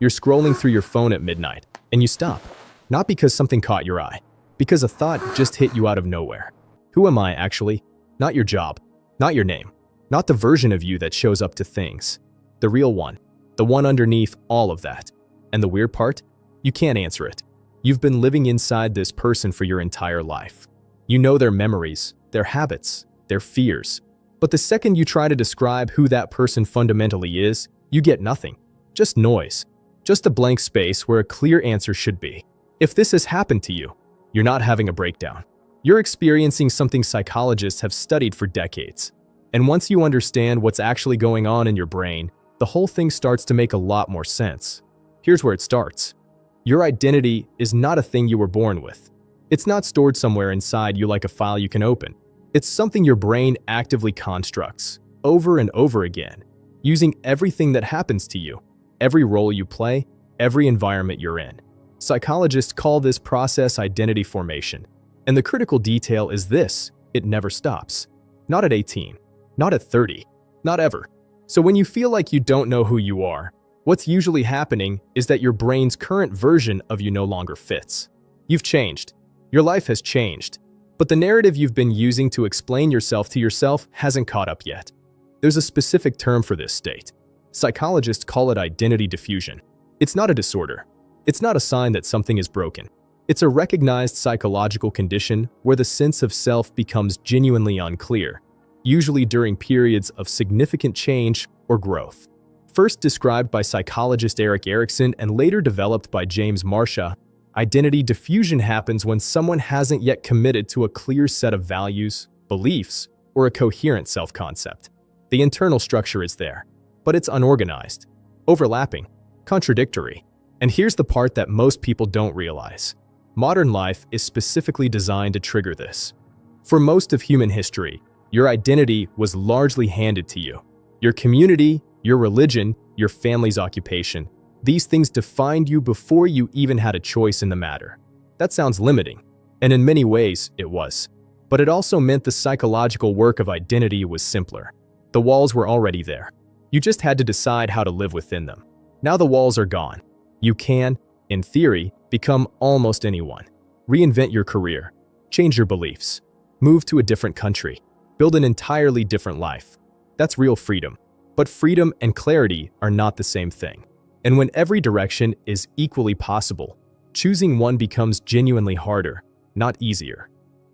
You're scrolling through your phone at midnight, and you stop. Not because something caught your eye, because a thought just hit you out of nowhere. Who am I, actually? Not your job, not your name, not the version of you that shows up to things. The real one, the one underneath all of that. And the weird part? You can't answer it. You've been living inside this person for your entire life. You know their memories, their habits, their fears. But the second you try to describe who that person fundamentally is, you get nothing. Just noise. Just a blank space where a clear answer should be. If this has happened to you, you're not having a breakdown. You're experiencing something psychologists have studied for decades. And once you understand what's actually going on in your brain, the whole thing starts to make a lot more sense. Here's where it starts. Your identity is not a thing you were born with. It's not stored somewhere inside you like a file you can open. It's something your brain actively constructs, over and over again, using everything that happens to you, every role you play, every environment you're in. Psychologists call this process identity formation. And the critical detail is this: it never stops. Not at 18, not at 30, not ever. So when you feel like you don't know who you are, what's usually happening is that your brain's current version of you no longer fits. You've changed. Your life has changed. But the narrative you've been using to explain yourself to yourself hasn't caught up yet. There's a specific term for this state. Psychologists call it identity diffusion. It's not a disorder. It's not a sign that something is broken. It's a recognized psychological condition where the sense of self becomes genuinely unclear, usually during periods of significant change or growth. First described by psychologist Erik Erikson and later developed by James Marsha, identity diffusion happens when someone hasn't yet committed to a clear set of values, beliefs, or a coherent self-concept. The internal structure is there, but it's unorganized, overlapping, contradictory. And here's the part that most people don't realize. Modern life is specifically designed to trigger this. For most of human history, your identity was largely handed to you. Your community, your religion, your family's occupation. These things defined you before you even had a choice in the matter. That sounds limiting, and in many ways, it was. But it also meant the psychological work of identity was simpler. The walls were already there. You just had to decide how to live within them. Now the walls are gone. You can, in theory, become almost anyone. Reinvent your career, change your beliefs, move to a different country, build an entirely different life. That's real freedom. But freedom and clarity are not the same thing. And when every direction is equally possible, choosing one becomes genuinely harder, not easier.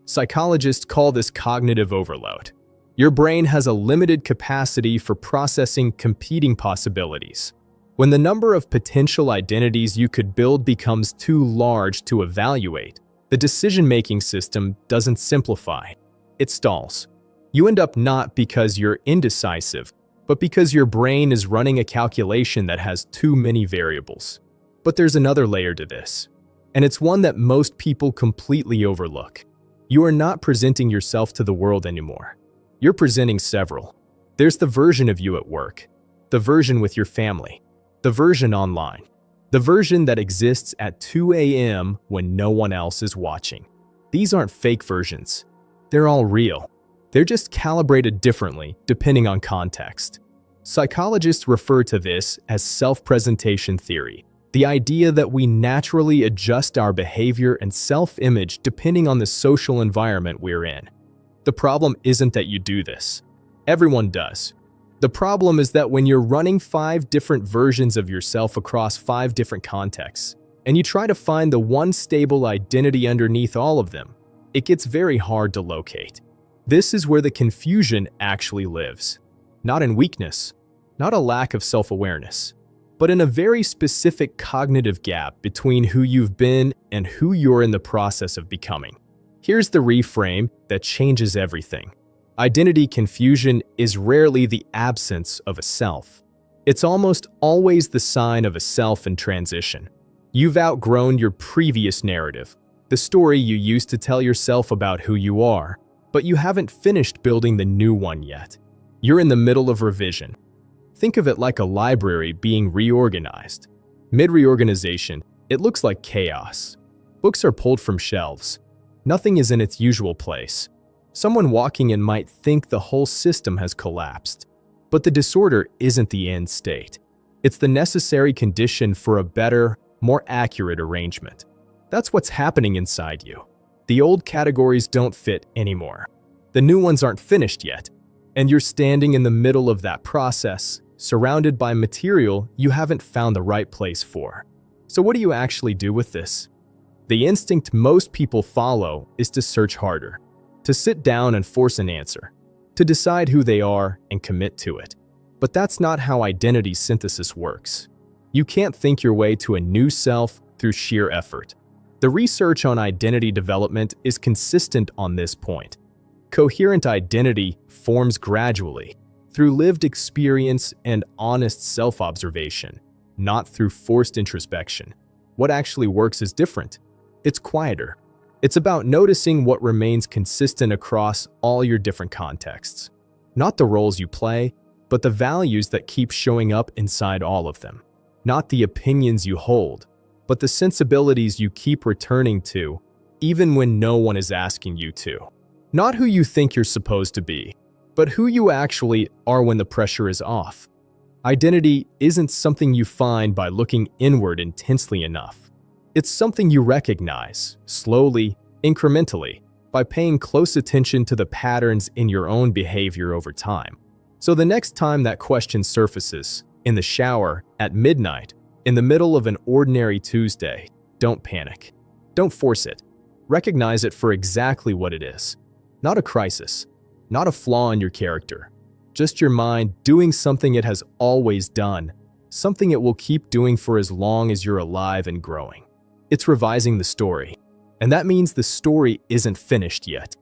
Psychologists call this cognitive overload. Your brain has a limited capacity for processing competing possibilities. When the number of potential identities you could build becomes too large to evaluate, the decision-making system doesn't simplify. It stalls. You end up not because you're indecisive, but because your brain is running a calculation that has too many variables. But there's another layer to this, and it's one that most people completely overlook. You are not presenting yourself to the world anymore. You're presenting several. There's the version of you at work, the version with your family, the version online, the version that exists at 2 a.m. when no one else is watching. These aren't fake versions. They're all real. They're just calibrated differently depending on context. Psychologists refer to this as self-presentation theory, the idea that we naturally adjust our behavior and self-image depending on the social environment we're in. The problem isn't that you do this. Everyone does. The problem is that when you're running 5 different versions of yourself across 5 different contexts, and you try to find the one stable identity underneath all of them, it gets very hard to locate. This is where the confusion actually lives. Not in weakness, not a lack of self-awareness, but in a very specific cognitive gap between who you've been and who you're in the process of becoming. Here's the reframe that changes everything. Identity confusion is rarely the absence of a self. It's almost always the sign of a self in transition. You've outgrown your previous narrative, the story you used to tell yourself about who you are, but you haven't finished building the new one yet. You're in the middle of revision. Think of it like a library being reorganized. Mid-reorganization, it looks like chaos. Books are pulled from shelves. Nothing is in its usual place. Someone walking in might think the whole system has collapsed. But the disorder isn't the end state. It's the necessary condition for a better, more accurate arrangement. That's what's happening inside you. The old categories don't fit anymore. The new ones aren't finished yet, and you're standing in the middle of that process, surrounded by material you haven't found the right place for. So what do you actually do with this? The instinct most people follow is to search harder, to sit down and force an answer, to decide who they are and commit to it. But that's not how identity synthesis works. You can't think your way to a new self through sheer effort. The research on identity development is consistent on this point. Coherent identity forms gradually, through lived experience and honest self-observation, not through forced introspection. What actually works is different. It's quieter. It's about noticing what remains consistent across all your different contexts. Not the roles you play, but the values that keep showing up inside all of them. Not the opinions you hold, but the sensibilities you keep returning to, even when no one is asking you to. Not who you think you're supposed to be, but who you actually are when the pressure is off. Identity isn't something you find by looking inward intensely enough. It's something you recognize, slowly, incrementally, by paying close attention to the patterns in your own behavior over time. So the next time that question surfaces, in the shower, at midnight, in the middle of an ordinary Tuesday, don't panic. Don't force it. Recognize it for exactly what it is. Not a crisis, not a flaw in your character. Just your mind doing something it has always done, something it will keep doing for as long as you're alive and growing. It's revising the story. And that means the story isn't finished yet.